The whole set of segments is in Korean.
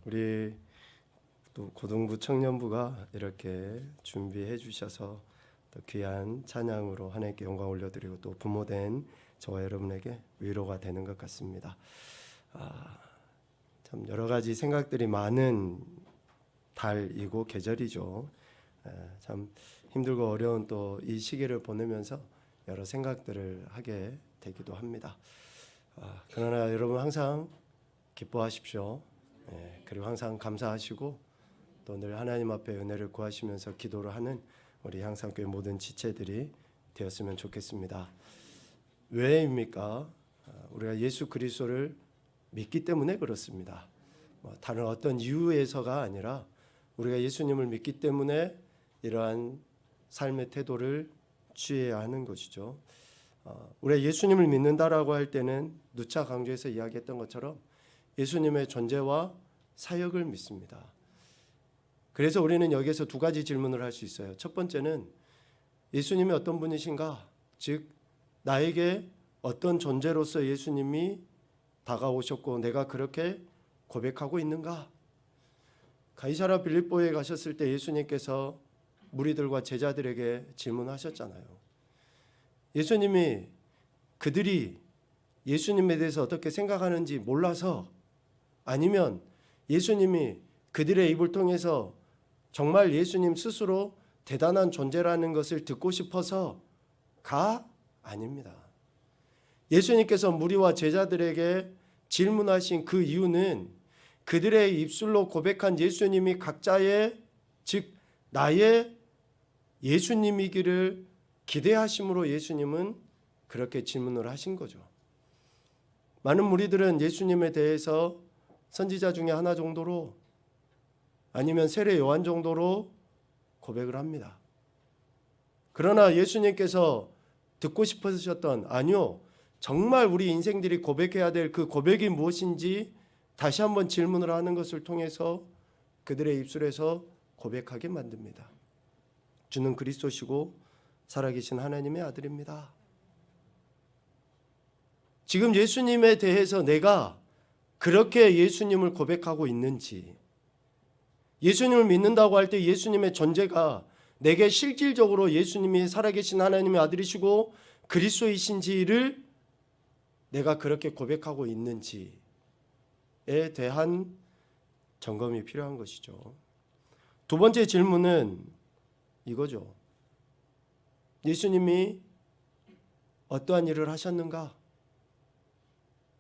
우리 또 고등부 청년부가 이렇게 준비해 주셔서 또 귀한 찬양으로 하나님께 영광 올려드리고 또 부모된 저와 여러분에게 위로가 되는 것 같습니다. 참 여러 가지 생각들이 많은 달이고 계절이죠. 참 힘들고 어려운 또 이 시기를 보내면서 여러 생각들을 하게 되기도 합니다. 그러나 여러분 항상 기뻐하십시오. 그리고 항상 감사하시고 또 늘 하나님 앞에 은혜를 구하시면서 기도를 하는 우리 향상교회 모든 지체들이 되었으면 좋겠습니다. 왜입니까? 우리가 예수 그리스도를 믿기 때문에 그렇습니다. 다른 어떤 이유에서가 아니라 우리가 예수님을 믿기 때문에 이러한 삶의 태도를 취해야 하는 것이죠. 우리가 예수님을 믿는다라고 할 때는 누차 강조해서 이야기했던 것처럼 예수님의 존재와 사역을 믿습니다. 그래서 우리는 여기에서 두 가지 질문을 할 수 있어요. 첫 번째는 예수님이 어떤 분이신가? 즉 나에게 어떤 존재로서 예수님이 다가오셨고 내가 그렇게 고백하고 있는가? 가이사랴 빌립보에 가셨을 때 예수님께서 무리들과 제자들에게 질문하셨잖아요. 예수님이 그들이 예수님에 대해서 어떻게 생각하는지 몰라서, 아니면 예수님이 그들의 입을 통해서 정말 예수님 스스로 대단한 존재라는 것을 듣고 싶어서가 아닙니다. 예수님께서 무리와 제자들에게 질문하신 그 이유는 그들의 입술로 고백한 예수님이 각자의, 즉 나의 예수님이기를 기대하심으로 예수님은 그렇게 질문을 하신 거죠. 많은 무리들은 예수님에 대해서 선지자 중에 하나 정도로, 아니면 세례 요한 정도로 고백을 합니다. 그러나 예수님께서 듣고 싶으셨던, 아니요, 정말 우리 인생들이 고백해야 될 그 고백이 무엇인지 다시 한번 질문을 하는 것을 통해서 그들의 입술에서 고백하게 만듭니다. 주는 그리스도시고 살아계신 하나님의 아들입니다. 지금 예수님에 대해서 내가 그렇게 예수님을 고백하고 있는지, 예수님을 믿는다고 할 때 예수님의 존재가 내게 실질적으로 예수님이 살아계신 하나님의 아들이시고 그리스도이신지를 내가 그렇게 고백하고 있는지에 대한 점검이 필요한 것이죠. 두 번째 질문은 이거죠. 예수님이 어떠한 일을 하셨는가?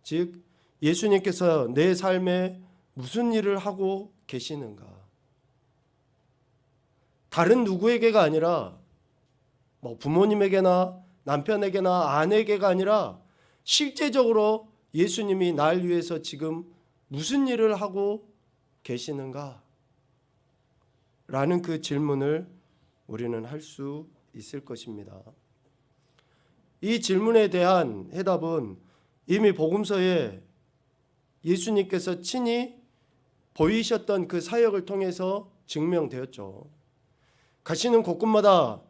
즉 예수님께서 내 삶에 무슨 일을 하고 계시는가? 다른 누구에게가 아니라 부모님에게나 남편에게나 아내에게가 아니라 실제적으로 예수님이 날 위해서 지금 무슨 일을 하고 계시는가? 라는 그 질문을 우리는 할 수 있을 것입니다. 이 질문에 대한 해답은 이미 복음서에 예수님께서 친히 보이셨던 그 사역을 통해서 증명되었죠. 가시는 곳곳마다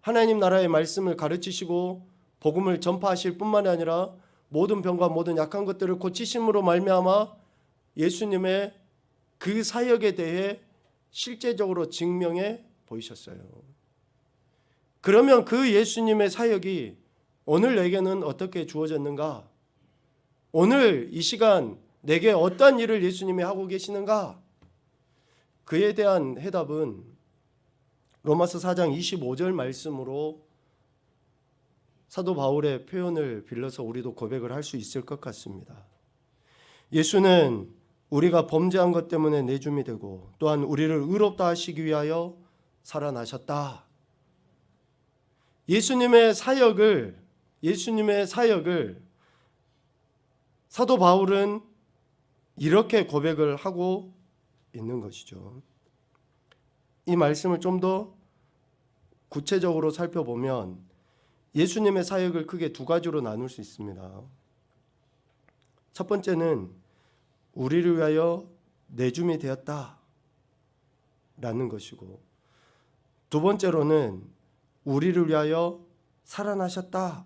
하나님 나라의 말씀을 가르치시고 복음을 전파하실 뿐만 아니라 모든 병과 모든 약한 것들을 고치심으로 말미암아 예수님의 그 사역에 대해 실제적으로 증명해 보이셨어요. 그러면 그 예수님의 사역이 오늘 내게는 어떻게 주어졌는가? 오늘 이 시간 내게 어떤 일을 예수님이 하고 계시는가? 그에 대한 해답은 로마서 4장 25절 말씀으로 사도 바울의 표현을 빌려서 우리도 고백을 할 수 있을 것 같습니다. 예수는 우리가 범죄한 것 때문에 내줌이 되고 또한 우리를 의롭다 하시기 위하여 살아나셨다. 예수님의 사역을 사도 바울은 이렇게 고백을 하고 있는 것이죠. 이 말씀을 좀 더 구체적으로 살펴보면 예수님의 사역을 크게 두 가지로 나눌 수 있습니다. 첫 번째는 우리를 위하여 내줌이 되었다 라는 것이고, 두 번째로는 우리를 위하여 살아나셨다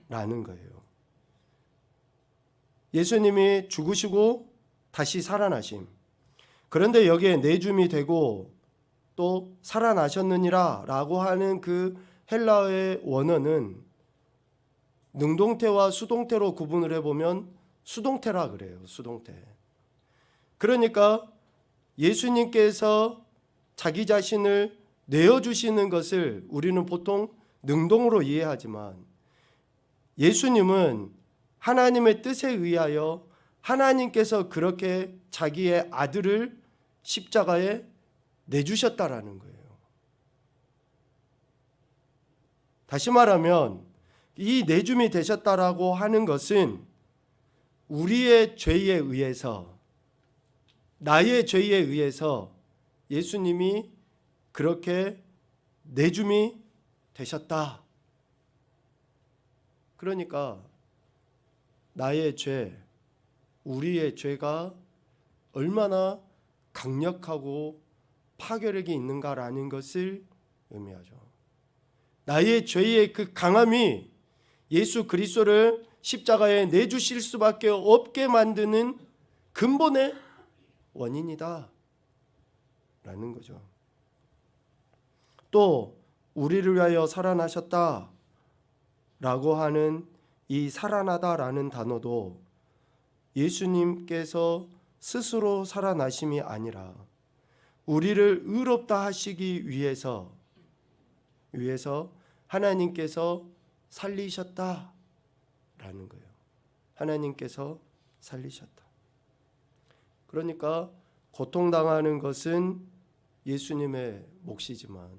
라는 거예요. 예수님이 죽으시고 다시 살아나심. 그런데 여기에 내줌이 되고 또 살아나셨느니라 라고 하는 그 헬라어의 원어는 능동태와 수동태로 구분을 해보면 수동태라 그래요. 수동태. 그러니까 예수님께서 자기 자신을 내어주시는 것을 우리는 보통 능동으로 이해하지만 예수님은 하나님의 뜻에 의하여 하나님께서 그렇게 자기의 아들을 십자가에 내주셨다라는 거예요. 다시 말하면 이 내줌이 되셨다라고 하는 것은 우리의 죄에 의해서, 나의 죄에 의해서 예수님이 그렇게 내줌이 되셨다. 그러니까 나의 죄, 우리의 죄가 얼마나 강력하고 파괴력이 있는가라는 것을 의미하죠. 나의 죄의 그 강함이 예수 그리스도를 십자가에 내주실 수밖에 없게 만드는 근본의 원인이다 라는 거죠. 또 우리를 위하여 살아나셨다 라고 하는 이 살아나다라는 단어도 예수님께서 스스로 살아나심이 아니라 우리를 의롭다 하시기 위해서 하나님께서 살리셨다라는 거예요. 하나님께서 살리셨다. 그러니까 고통당하는 것은 예수님의 몫이지만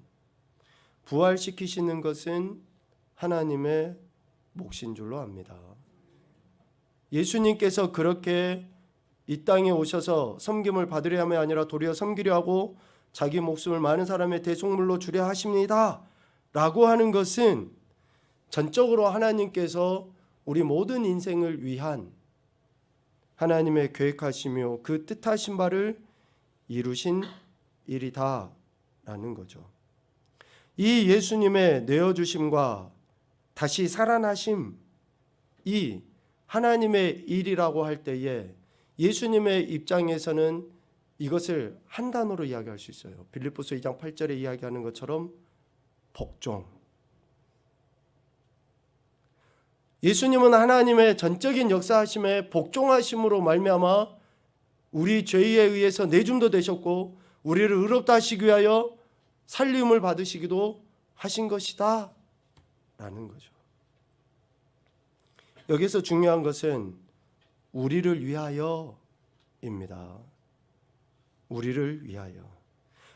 부활시키시는 것은 하나님의 몫인 줄로 압니다. 예수님께서 그렇게 이 땅에 오셔서 섬김을 받으려 함이 아니라 도리어 섬기려 하고 자기 목숨을 많은 사람의 대속물로 주려 하십니다 라고 하는 것은 전적으로 하나님께서 우리 모든 인생을 위한 하나님의 계획하시며 그 뜻하신 바를 이루신 일이다 라는 거죠. 이 예수님의 내어주심과 다시 살아나심, 이 하나님의 일이라고 할 때에 예수님의 입장에서는 이것을 한 단어로 이야기할 수 있어요. 빌립보서 2장 8절에 이야기하는 것처럼 복종. 예수님은 하나님의 전적인 역사하심에 복종하심으로 말미암아 우리 죄에 의해서 내줌도 되셨고 우리를 의롭다 하시기 위하여 살림을 받으시기도 하신 것이다 라는 거죠. 여기서 중요한 것은 우리를 위하여입니다. 우리를 위하여.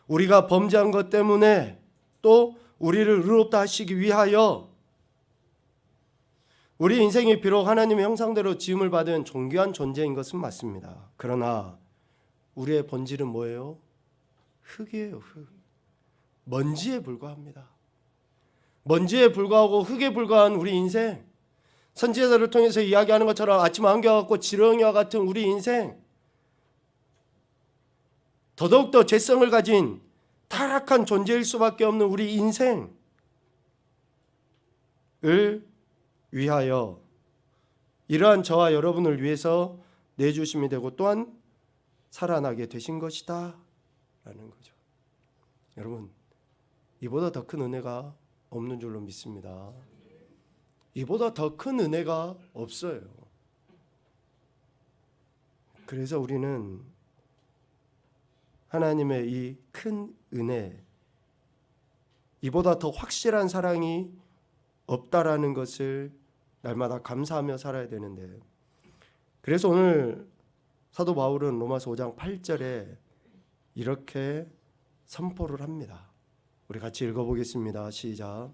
우리가 범죄한 것 때문에 또 우리를 의롭다 하시기 위하여 우리 인생이 비록 하나님의 형상대로 지음을 받은 존귀한 존재인 것은 맞습니다. 그러나 우리의 본질은 뭐예요? 흙이에요. 흙. 먼지에 불과합니다. 먼지에 불과하고 흙에 불과한 우리 인생, 선지자들을 통해서 이야기하는 것처럼 아침 안개와 같고 지렁이와 같은 우리 인생, 더더욱더 죄성을 가진 타락한 존재일 수밖에 없는 우리 인생을 위하여 이러한 저와 여러분을 위해서 내주심이 되고 또한 살아나게 되신 것이다 라는 거죠. 여러분, 이보다 더 큰 은혜가 없는 줄로 믿습니다. 이보다 더 큰 은혜가 없어요. 그래서 우리는 하나님의 이 큰 은혜, 이보다 더 확실한 사랑이 없다라는 것을 날마다 감사하며 살아야 되는데, 그래서 오늘 사도 바울은 로마서 5장 8절에 이렇게 선포를 합니다. 우리 같이 읽어보겠습니다. 시작.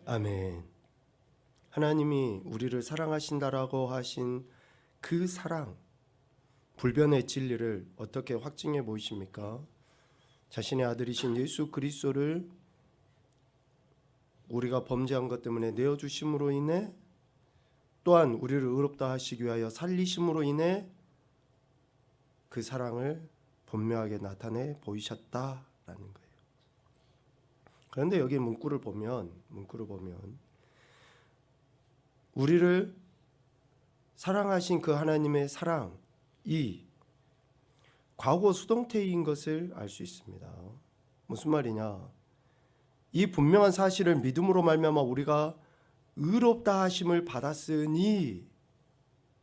아멘. 하나님이 우리를 사랑하신다라고 하신 그 사랑, 불변의 진리를 어떻게 확증해 보이십니까? 자신의 아들이신 예수 그리스도를 우리가 범죄한 것 때문에 내어주심으로 인해 또한 우리를 의롭다 하시기 위하여 살리심으로 인해 그 사랑을 분명하게 나타내 보이셨다라는 거예요. 그런데 여기 문구를 보면 우리를 사랑하신 그 하나님의 사랑이 과거 수동태인 것을 알 수 있습니다. 무슨 말이냐? 이 분명한 사실을 믿음으로 말미암아 우리가 의롭다 하심을 받았으니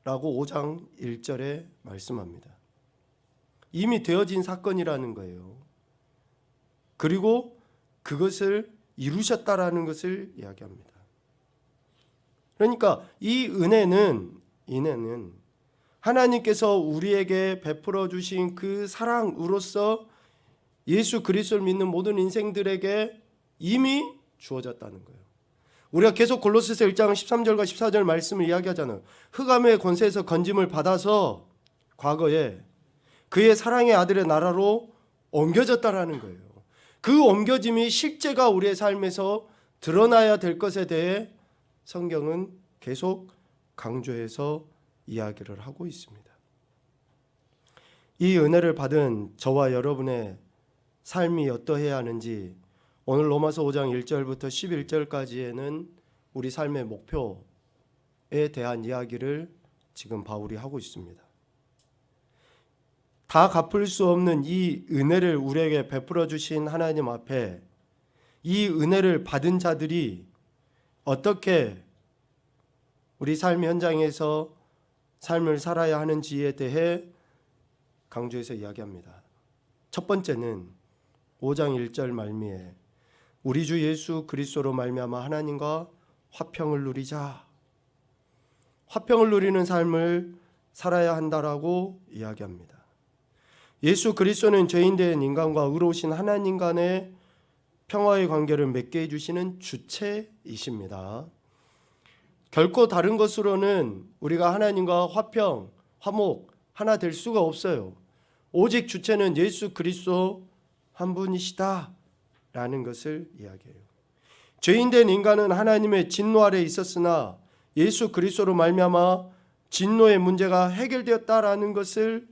라고 5장 1절에 말씀합니다. 이미 되어진 사건이라는 거예요. 그리고 그것을 이루셨다라는 것을 이야기합니다. 그러니까 이 은혜는 하나님께서 우리에게 베풀어 주신 그 사랑으로서 예수 그리스도를 믿는 모든 인생들에게 이미 주어졌다는 거예요. 우리가 계속 골로새서 1장 13절과 14절 말씀을 이야기하잖아요. 흑암의 권세에서 건짐을 받아서 과거에 그의 사랑의 아들의 나라로 옮겨졌다라는 거예요. 그 옮겨짐이 실제가 우리의 삶에서 드러나야 될 것에 대해 성경은 계속 강조해서 이야기를 하고 있습니다. 이 은혜를 받은 저와 여러분의 삶이 어떠해야 하는지 오늘 로마서 5장 1절부터 11절까지에는 우리 삶의 목표에 대한 이야기를 지금 바울이 하고 있습니다. 다 갚을 수 없는 이 은혜를 우리에게 베풀어 주신 하나님 앞에 이 은혜를 받은 자들이 어떻게 우리 삶 현장에서 삶을 살아야 하는지에 대해 강조해서 이야기합니다. 첫 번째는 5장 1절 말미에 우리 주 예수 그리스도로 말미암아 하나님과 화평을 누리자. 화평을 누리는 삶을 살아야 한다라고 이야기합니다. 예수 그리스도는 죄인된 인간과 의로우신 하나님 간의 평화의 관계를 맺게 해주시는 주체이십니다. 결코 다른 것으로는 우리가 하나님과 화평, 화목 하나 될 수가 없어요. 오직 주체는 예수 그리스도 한 분이시다 라는 것을 이야기해요. 죄인된 인간은 하나님의 진노 아래 있었으나 예수 그리스도로 말미암아 진노의 문제가 해결되었다라는 것을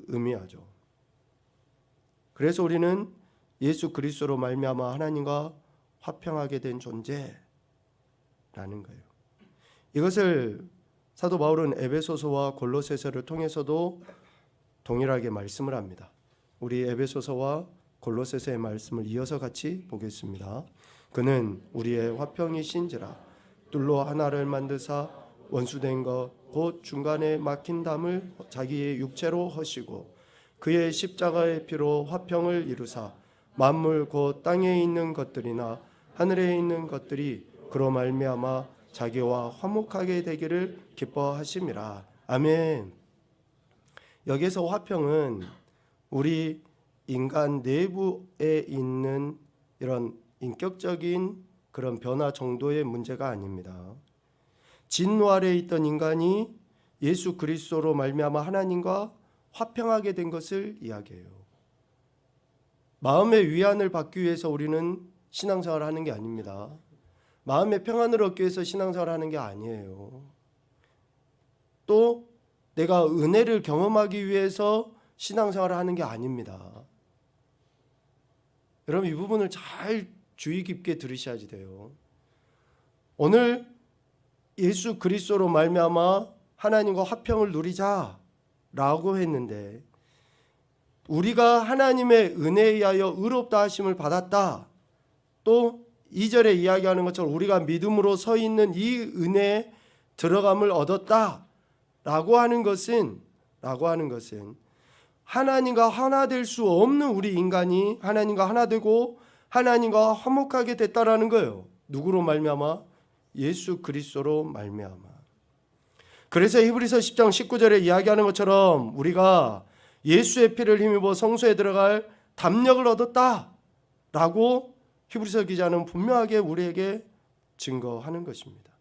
의미하죠. 그래서 우리는 예수 그리스도로 말미암아 하나님과 화평하게 된 존재라는 거예요. 이것을 사도 바울은 에베소서와 골로새서를 통해서도 동일하게 말씀을 합니다. 우리 에베소서와 골로새서의 말씀을 이어서 같이 보겠습니다. 그는 우리의 화평이신지라 뚫로 하나를 만드사 원수된 것 곧 중간에 막힌 담을 자기의 육체로 허시고 그의 십자가의 피로 화평을 이루사 만물 곧 땅에 있는 것들이나 하늘에 있는 것들이 그로 말미암아 자기와 화목하게 되기를 기뻐하심이라. 아멘. 여기서 화평은 우리 인간 내부에 있는 이런 인격적인 그런 변화 정도의 문제가 아닙니다. 진노 아래에 있던 인간이 예수 그리스도로 말미암아 하나님과 화평하게 된 것을 이야기해요. 마음의 위안을 받기 위해서 우리는 신앙생활을 하는 게 아닙니다. 마음의 평안을 얻기 위해서 신앙생활을 하는 게 아니에요. 또 내가 은혜를 경험하기 위해서 신앙생활을 하는 게 아닙니다. 여러분 이 부분을 잘 주의 깊게 들으셔야지 돼요. 오늘 예수 그리스도로 말미암아 하나님과 화평을 누리자라고 했는데 우리가 하나님의 은혜에 의하여 의롭다 하심을 받았다. 또 2절에 이야기하는 것처럼 우리가 믿음으로 서 있는 이 은혜에 들어감을 얻었다라고 하는 것은 하나님과 하나 될 수 없는 우리 인간이 하나님과 하나 되고 하나님과 화목하게 됐다라는 거예요. 누구로 말미암아? 예수 그리스도로 말미암아. 그래서 히브리서 10장 19절에 이야기하는 것처럼 우리가 예수의 피를 힘입어 성소에 들어갈 담력을 얻었다라고 히브리서 기자는 분명하게 우리에게 증거하는 것입니다.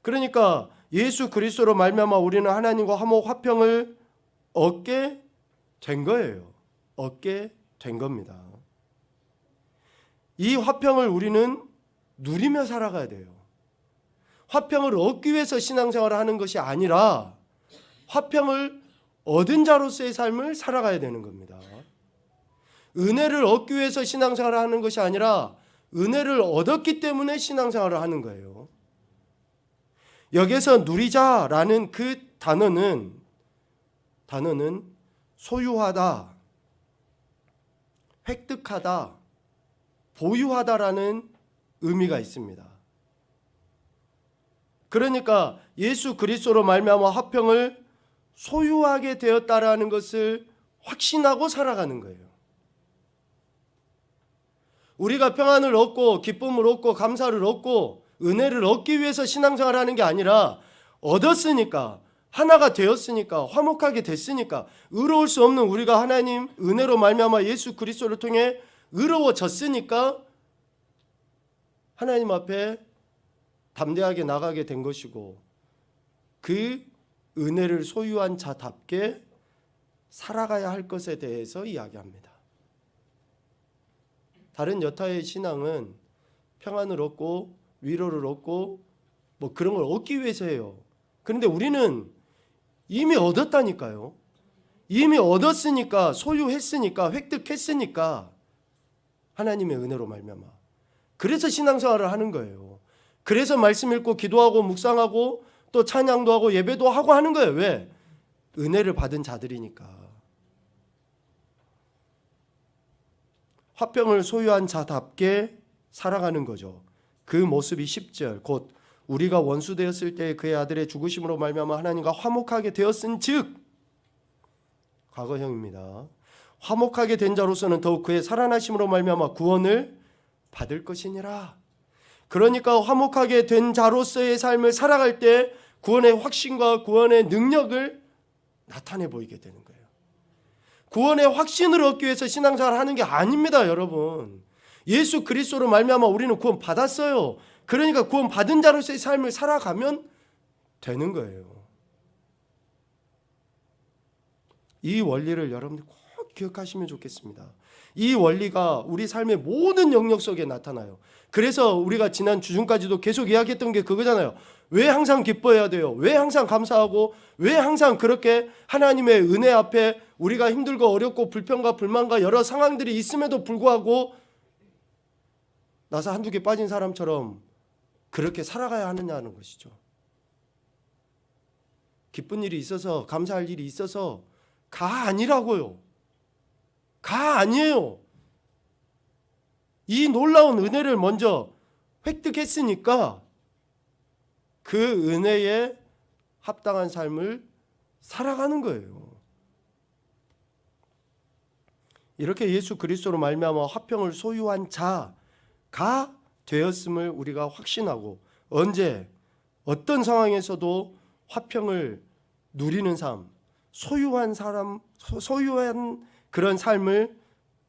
그러니까 예수 그리스도로 말미암아 우리는 하나님과 화목 화평을 얻게 된 거예요. 얻게 된 겁니다. 이 화평을 우리는 누리며 살아가야 돼요. 화평을 얻기 위해서 신앙생활을 하는 것이 아니라 화평을 얻은 자로서의 삶을 살아가야 되는 겁니다. 은혜를 얻기 위해서 신앙생활을 하는 것이 아니라 은혜를 얻었기 때문에 신앙생활을 하는 거예요. 여기서 누리자라는 그 단어는 소유하다, 획득하다, 보유하다라는 의미가 있습니다. 그러니까 예수 그리스도로 말미암아 화평을 소유하게 되었다라는 것을 확신하고 살아가는 거예요. 우리가 평안을 얻고 기쁨을 얻고 감사를 얻고 은혜를 얻기 위해서 신앙생활을 하는 게 아니라 얻었으니까, 하나가 되었으니까, 화목하게 됐으니까, 의로울 수 없는 우리가 하나님 은혜로 말미암아 예수 그리스도를 통해 의로워졌으니까 하나님 앞에 담대하게 나가게 된 것이고, 그 은혜를 소유한 자답게 살아가야 할 것에 대해서 이야기합니다. 다른 여타의 신앙은 평안을 얻고 위로를 얻고 뭐 그런 걸 얻기 위해서 해요. 그런데 우리는 이미 얻었다니까요. 이미 얻었으니까, 소유했으니까, 획득했으니까 하나님의 은혜로 말미암아. 그래서 신앙생활을 하는 거예요. 그래서 말씀 읽고 기도하고 묵상하고 또 찬양도 하고 예배도 하고 하는 거예요. 왜? 은혜를 받은 자들이니까. 화평을 소유한 자답게 살아가는 거죠. 그 모습이 10절 곧 우리가 원수 되었을 때 그의 아들의 죽으심으로 말미암아 하나님과 화목하게 되었은즉, 과거형입니다. 화목하게 된 자로서는 더욱 그의 살아나심으로 말미암아 구원을 받을 것이니라. 그러니까 화목하게 된 자로서의 삶을 살아갈 때 구원의 확신과 구원의 능력을 나타내 보이게 되는 거예요. 구원의 확신을 얻기 위해서 신앙생활을 하는 게 아닙니다, 여러분. 예수 그리스도로 말미암아 우리는 구원 받았어요. 그러니까 구원 받은 자로서의 삶을 살아가면 되는 거예요. 이 원리를 여러분들 꼭 기억하시면 좋겠습니다. 이 원리가 우리 삶의 모든 영역 속에 나타나요. 그래서 우리가 지난 주중까지도 계속 이야기했던 게 그거잖아요. 왜 항상 기뻐해야 돼요? 왜 항상 감사하고 왜 항상 그렇게 하나님의 은혜 앞에 우리가 힘들고 어렵고 불평과 불만과 여러 상황들이 있음에도 불구하고 나사 한두 개 빠진 사람처럼 그렇게 살아가야 하느냐는 것이죠. 기쁜 일이 있어서, 감사할 일이 있어서 가 아니라고요. 가 아니에요. 이 놀라운 은혜를 먼저 획득했으니까 그 은혜에 합당한 삶을 살아가는 거예요. 이렇게 예수 그리스도로 말미암아 화평을 소유한 자가 되었음을 우리가 확신하고, 언제 어떤 상황에서도 화평을 누리는 삶, 소유한 그런 삶을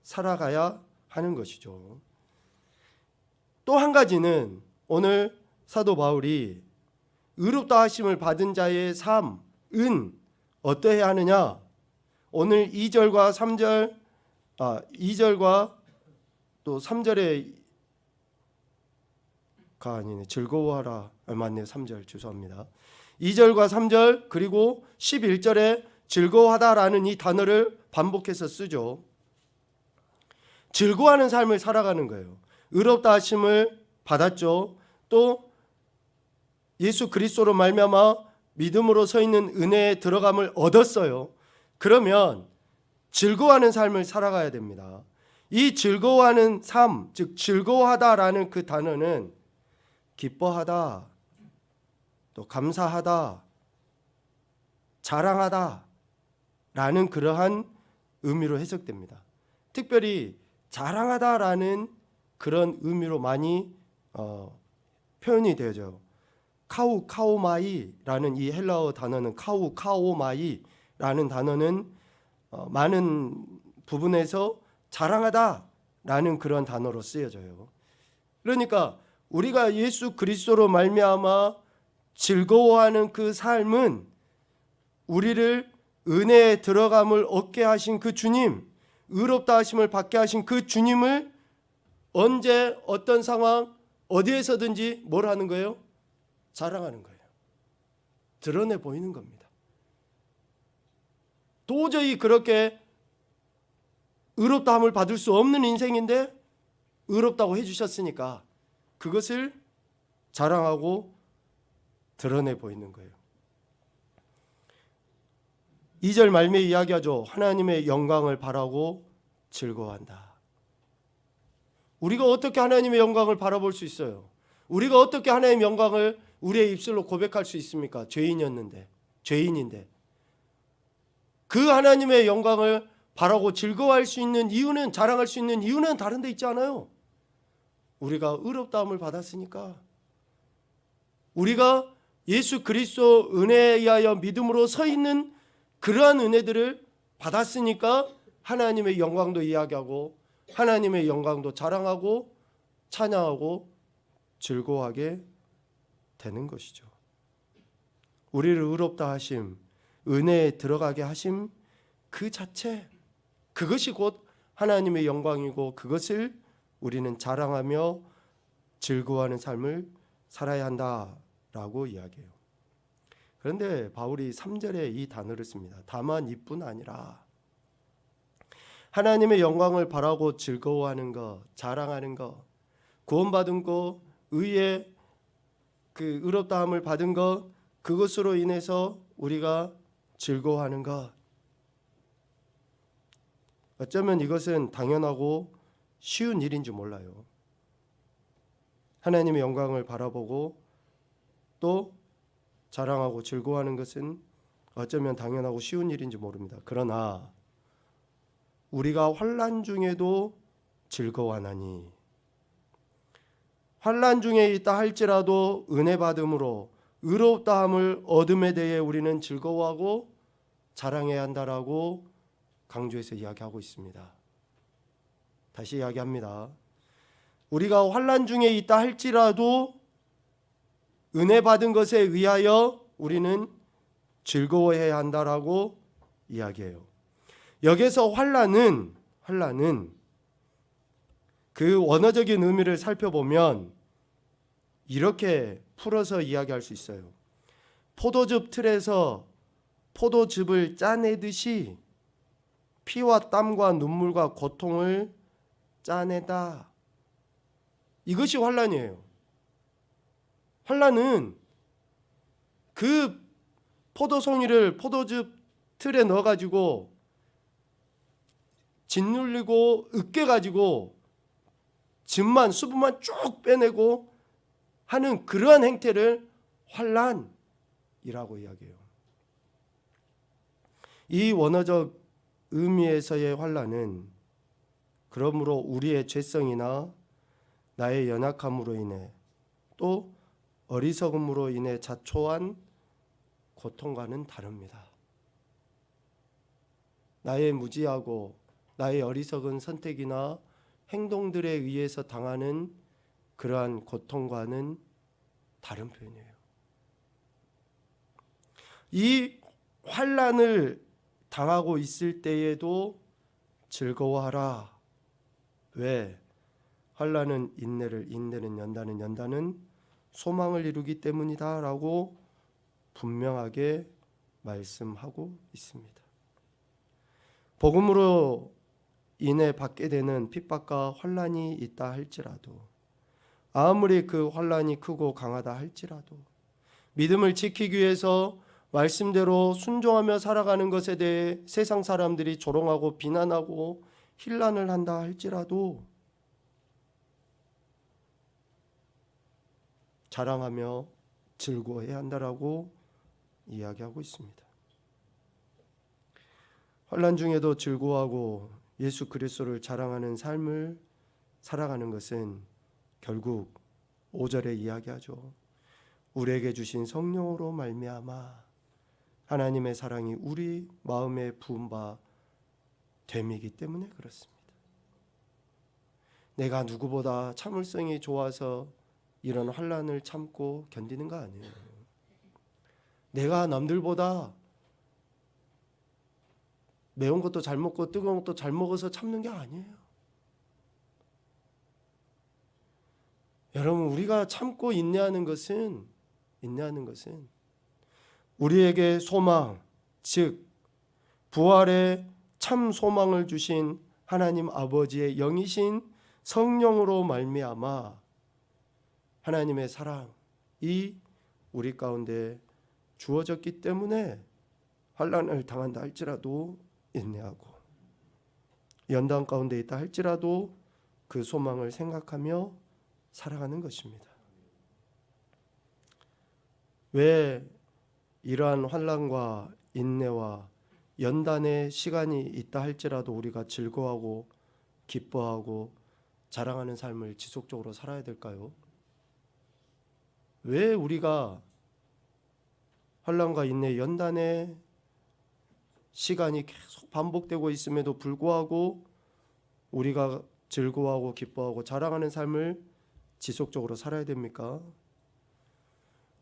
살아가야 하는 것이죠. 또 한 가지는 오늘 사도 바울이 의롭다 하심을 받은 자의 삶은 어떠해야 하느냐, 오늘 2절과 3절 2절과 또 3절에 아니네, 즐거워하라. 맞네요. 3절 죄송합니다. 2절과 3절 그리고 11절에 즐거워하다라는 이 단어를 반복해서 쓰죠. 즐거워하는 삶을 살아가는 거예요. 의롭다 하심을 받았죠. 또 예수 그리스도로 말미암아 믿음으로 서 있는 은혜에 들어감을 얻었어요. 그러면 즐거워하는 삶을 살아가야 됩니다. 이 즐거워하는 삶, 즉 즐거워하다라는 그 단어는 기뻐하다, 또 감사하다, 자랑하다 라는 그러한 의미로 해석됩니다. 특별히 자랑하다라는 그런 의미로 많이 표현이 되죠. 카우카오마이라는 이 헬라어 단어는 카우카오마이라는 단어는 많은 부분에서 자랑하다라는 그런 단어로 쓰여져요. 그러니까 우리가 예수 그리스도로 말미암아 즐거워하는 그 삶은 우리를 은혜에 들어감을 얻게 하신 그 주님, 의롭다 하심을 받게 하신 그 주님을 언제 어떤 상황 어디에서든지 뭘 하는 거예요? 자랑하는 거예요. 드러내 보이는 겁니다. 도저히 그렇게 의롭다함을 받을 수 없는 인생인데 의롭다고 해주셨으니까 그것을 자랑하고 드러내 보이는 거예요. 2절 말미에 이야기하죠. 하나님의 영광을 바라고 즐거워한다. 우리가 어떻게 하나님의 영광을 바라볼 수 있어요? 우리가 어떻게 하나님의 영광을 우리의 입술로 고백할 수 있습니까? 죄인인데. 그 하나님의 영광을 바라고 즐거워할 수 있는 이유는, 자랑할 수 있는 이유는 다른 데 있지 않아요. 우리가 의롭다함을 받았으니까, 우리가 예수 그리스도 은혜에 의하여 믿음으로 서 있는 그러한 은혜들을 받았으니까 하나님의 영광도 이야기하고 하나님의 영광도 자랑하고 찬양하고 즐거워하게 되는 것이죠. 우리를 의롭다 하심, 은혜에 들어가게 하심 그 자체, 그것이 곧 하나님의 영광이고 그것을 우리는 자랑하며 즐거워하는 삶을 살아야 한다라고 이야기해요. 그런데 바울이 3절에 이 단어를 씁니다. 다만 이뿐 아니라 하나님의 영광을 바라고 즐거워하는 것, 자랑하는 것, 구원받은 것, 의의 그 의롭다함을 받은 것, 그것으로 인해서 우리가 즐거워하는 것. 어쩌면 이것은 당연하고 쉬운 일인 줄 몰라요. 하나님의 영광을 바라보고 또 자랑하고 즐거워하는 것은 어쩌면 당연하고 쉬운 일인지 모릅니다. 그러나 우리가 환난 중에도 즐거워하나니, 환난 중에 있다 할지라도 은혜 받음으로 의롭다함을 얻음에 대해 우리는 즐거워하고 자랑해야 한다라고 강조해서 이야기하고 있습니다. 다시 이야기합니다. 우리가 환난 중에 있다 할지라도 은혜 받은 것에 의하여 우리는 즐거워해야 한다라고 이야기해요. 여기서 환난은 그 원어적인 의미를 살펴보면 이렇게 풀어서 이야기할 수 있어요. 포도즙 틀에서 포도즙을 짜내듯이 피와 땀과 눈물과 고통을 짜내다. 이것이 환난이에요. 환난은 그 포도송이를 포도즙 틀에 넣어가지고 짓눌리고 으깨가지고 즙만 수분만 쭉 빼내고 하는 그러한 행태를 환난이라고 이야기해요. 이 원어적 의미에서의 환난은 그러므로 우리의 죄성이나 나의 연약함으로 인해 또 어리석음으로 인해 자초한 고통과는 다릅니다. 나의 무지하고 나의 어리석은 선택이나 행동들에 의해서 당하는 그러한 고통과는 다른 표현이에요. 이 환난을 당하고 있을 때에도 즐거워하라. 왜? 환난은 인내를, 인내는 연단은, 연단은 소망을 이루기 때문이다 라고 분명하게 말씀하고 있습니다. 복음으로 인해 받게 되는 핍박과 환난이 있다 할지라도, 아무리 그 환난이 크고 강하다 할지라도 믿음을 지키기 위해서 말씀대로 순종하며 살아가는 것에 대해 세상 사람들이 조롱하고 비난하고 힐난을 한다 할지라도 자랑하며 즐거워해야 한다라고 이야기하고 있습니다. 환난 중에도 즐거워하고 예수 그리스도를 자랑하는 삶을 살아가는 것은 결국 5절에 이야기하죠. 우리에게 주신 성령으로 말미암아 하나님의 사랑이 우리 마음에 부은 바 됨이기 때문에 그렇습니다. 내가 누구보다 참을성이 좋아서 이런 환난을 참고 견디는 거 아니에요. 내가 남들보다 매운 것도 잘 먹고 뜨거운 것도 잘 먹어서 참는 게 아니에요. 여러분, 우리가 참고 인내하는 것은 우리에게 소망, 즉 부활의 참 소망을 주신 하나님 아버지의 영이신 성령으로 말미암아 하나님의 사랑이 우리 가운데 주어졌기 때문에 환난을 당한다 할지라도 인내하고 연단 가운데 있다 할지라도 그 소망을 생각하며 살아가는 것입니다. 왜 이러한 환난과 인내와 연단의 시간이 있다 할지라도 우리가 즐거워하고 기뻐하고 자랑하는 삶을 지속적으로 살아야 될까요? 왜 우리가 환난과 인내, 연단의 시간이 계속 반복되고 있음에도 불구하고 우리가 즐거워하고 기뻐하고 자랑하는 삶을 지속적으로 살아야 됩니까?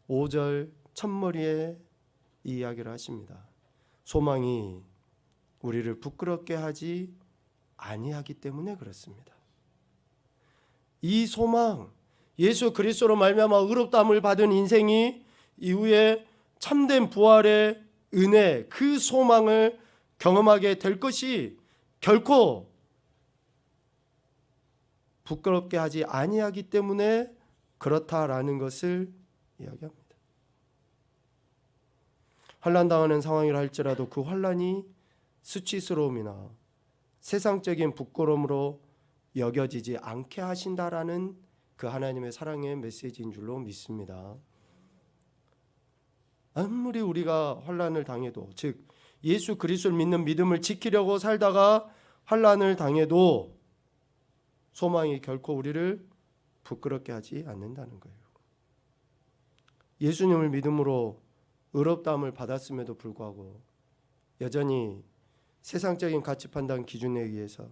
5절 첫머리에 이 이야기를 하십니다. 소망이 우리를 부끄럽게 하지 아니하기 때문에 그렇습니다. 이 소망, 예수 그리스도로 말미암아 의롭다함을 받은 인생이 이후에 참된 부활의 은혜, 그 소망을 경험하게 될 것이 결코 부끄럽게 하지 아니하기 때문에 그렇다라는 것을 이야기합니다. 환난 당하는 상황이라 할지라도 그 환난이 수치스러움이나 세상적인 부끄러움으로 여겨지지 않게 하신다라는 그 하나님의 사랑의 메시지인 줄로 믿습니다. 아무리 우리가 환난을 당해도, 즉 예수 그리스도를 믿는 믿음을 지키려고 살다가 환난을 당해도 소망이 결코 우리를 부끄럽게 하지 않는다는 거예요. 예수님을 믿음으로 의롭다함을 받았음에도 불구하고 여전히 세상적인 가치 판단 기준에 의해서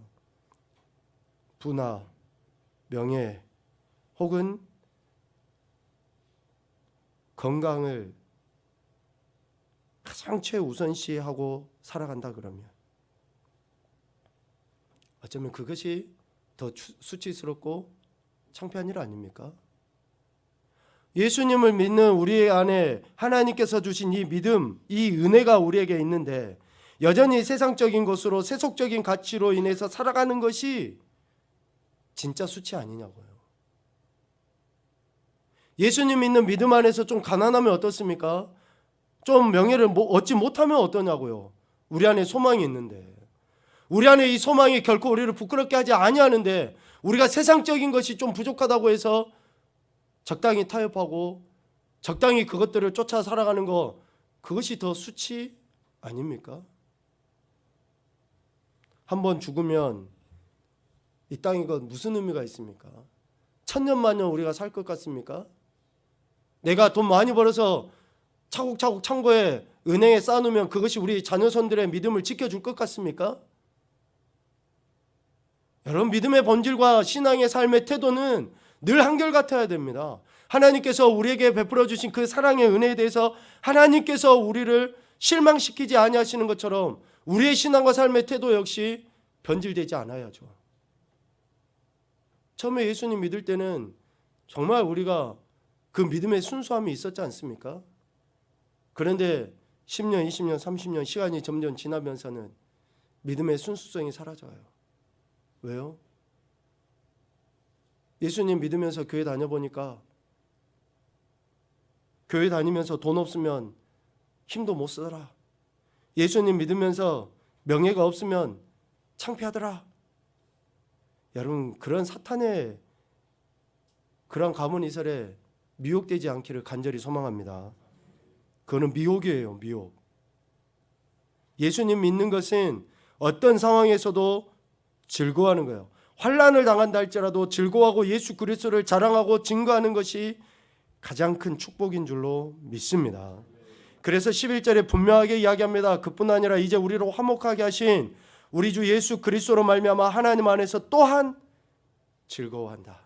부나 명예 혹은 건강을 가장 최우선시하고 살아간다 그러면 어쩌면 그것이 더 수치스럽고 창피한 일 아닙니까? 예수님을 믿는 우리 안에 하나님께서 주신 이 믿음, 이 은혜가 우리에게 있는데 여전히 세상적인 것으로 세속적인 가치로 인해서 살아가는 것이 진짜 수치 아니냐고요. 예수님 믿는 믿음 안에서 좀 가난하면 어떻습니까? 좀 명예를 얻지 못하면 어떠냐고요. 우리 안에 소망이 있는데, 우리 안에 이 소망이 결코 우리를 부끄럽게 하지 아니하는데 우리가 세상적인 것이 좀 부족하다고 해서 적당히 타협하고 적당히 그것들을 쫓아 살아가는 거, 그것이 더 수치 아닙니까? 한번 죽으면 이 땅이 건 무슨 의미가 있습니까? 천년만년 우리가 살 것 같습니까? 내가 돈 많이 벌어서 차곡차곡 창고에 은행에 쌓아놓으면 그것이 우리 자녀손들의 믿음을 지켜줄 것 같습니까? 여러분, 믿음의 본질과 신앙의 삶의 태도는 늘 한결같아야 됩니다. 하나님께서 우리에게 베풀어 주신 그 사랑의 은혜에 대해서 하나님께서 우리를 실망시키지 아니하시는 것처럼 우리의 신앙과 삶의 태도 역시 변질되지 않아야죠. 처음에 예수님 믿을 때는 정말 우리가 그 믿음의 순수함이 있었지 않습니까? 그런데 10년, 20년, 30년 시간이 점점 지나면서는 믿음의 순수성이 사라져요. 왜요? 예수님 믿으면서 교회 다녀보니까 교회 다니면서 돈 없으면 힘도 못 쓰더라. 예수님 믿으면서 명예가 없으면 창피하더라. 여러분, 그런 사탄의 그런 가문이설에 미혹되지 않기를 간절히 소망합니다. 그거는 미혹이에요, 미혹. 예수님 믿는 것은 어떤 상황에서도 즐거워하는 거예요. 환난을 당한다 할지라도 즐거워하고 예수 그리스도를 자랑하고 증거하는 것이 가장 큰 축복인 줄로 믿습니다. 그래서 11절에 분명하게 이야기합니다. 그뿐 아니라 이제 우리로 화목하게 하신 우리 주 예수 그리스도로 말미암아 하나님 안에서 또한 즐거워한다.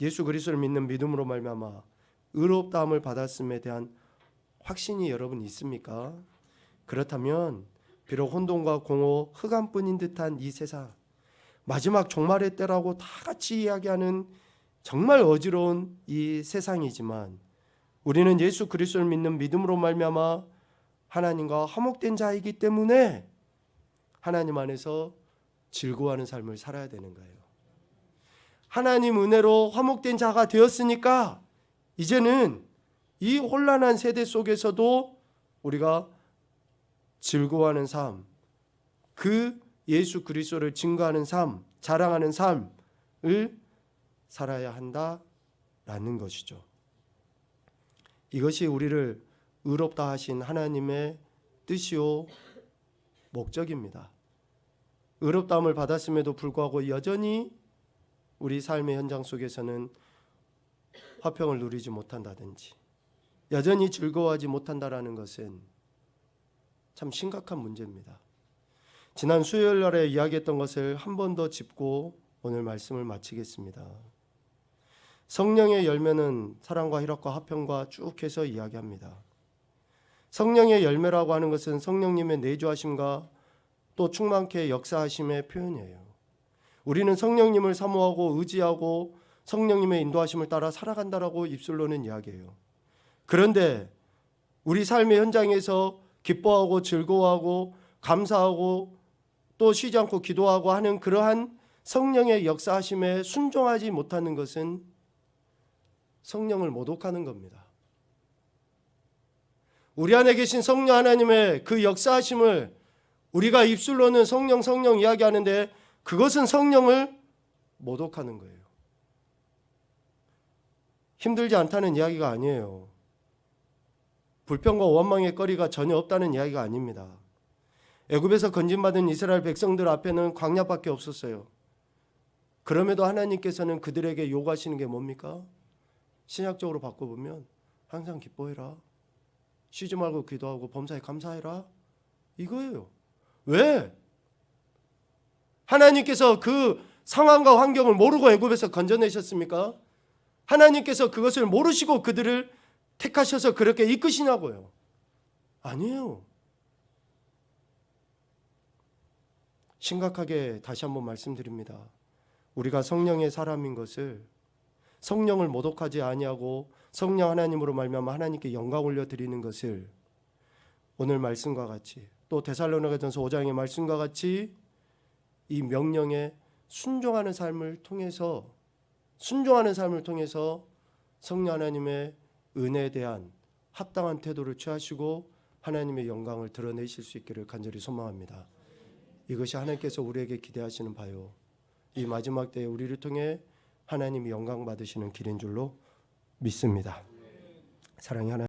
예수 그리스도를 믿는 믿음으로 말미암아 의롭다함을 받았음에 대한 확신이 여러분 있습니까? 그렇다면 비록 혼돈과 공허, 흑암뿐인 듯한 이 세상, 마지막 종말의 때라고 다 같이 이야기하는 정말 어지러운 이 세상이지만 우리는 예수 그리스도를 믿는 믿음으로 말미암아 하나님과 화목된 자이기 때문에 하나님 안에서 즐거워하는 삶을 살아야 되는 거예요. 하나님 은혜로 화목된 자가 되었으니까 이제는 이 혼란한 세대 속에서도 우리가 즐거워하는 삶, 그 예수 그리스도를 증거하는 삶, 자랑하는 삶을 살아야 한다라는 것이죠. 이것이 우리를 의롭다 하신 하나님의 뜻이요 목적입니다. 의롭다함을 받았음에도 불구하고 여전히 우리 삶의 현장 속에서는 화평을 누리지 못한다든지 여전히 즐거워하지 못한다라는 것은 참 심각한 문제입니다. 지난 수요일 날에 이야기했던 것을 한 번 더 짚고 오늘 말씀을 마치겠습니다. 성령의 열매는 사랑과 희락과 화평과 쭉 해서 이야기합니다. 성령의 열매라고 하는 것은 성령님의 내주하심과 또 충만케 역사하심의 표현이에요. 우리는 성령님을 사모하고 의지하고 성령님의 인도하심을 따라 살아간다라고 입술로는 이야기해요. 그런데 우리 삶의 현장에서 기뻐하고 즐거워하고 감사하고 또 쉬지 않고 기도하고 하는 그러한 성령의 역사하심에 순종하지 못하는 것은 성령을 모독하는 겁니다. 우리 안에 계신 성령 하나님의 그 역사하심을 우리가 입술로는 성령 성령 이야기하는데 그것은 성령을 모독하는 거예요. 힘들지 않다는 이야기가 아니에요. 불평과 원망의 거리가 전혀 없다는 이야기가 아닙니다. 애굽에서 건진받은 이스라엘 백성들 앞에는 광야밖에 없었어요. 그럼에도 하나님께서는 그들에게 요구하시는 게 뭡니까? 신약적으로 바꿔보면 항상 기뻐해라. 쉬지 말고 기도하고 범사에 감사해라. 이거예요. 왜? 하나님께서 그 상황과 환경을 모르고 애굽에서 건져내셨습니까? 하나님께서 그것을 모르시고 그들을 택하셔서 그렇게 이끄시냐고요. 아니에요. 심각하게 다시 한번 말씀드립니다. 우리가 성령의 사람인 것을 성령을 모독하지 아니하고 성령 하나님으로 말미암아 하나님께 영광 올려드리는 것을 오늘 말씀과 같이 또 데살로니가전서 5장의 말씀과 같이 이 명령에 순종하는 삶을 통해서 성령 하나님의 은혜에 대한 합당한 태도를 취하시고 하나님의 영광을 드러내실 수 있기를 간절히 소망합니다. 이것이 하나님께서 우리에게 기대하시는 바요, 이 마지막 때에 우리를 통해 하나님이 영광 받으시는 길인 줄로 믿습니다. 사랑의 하나님.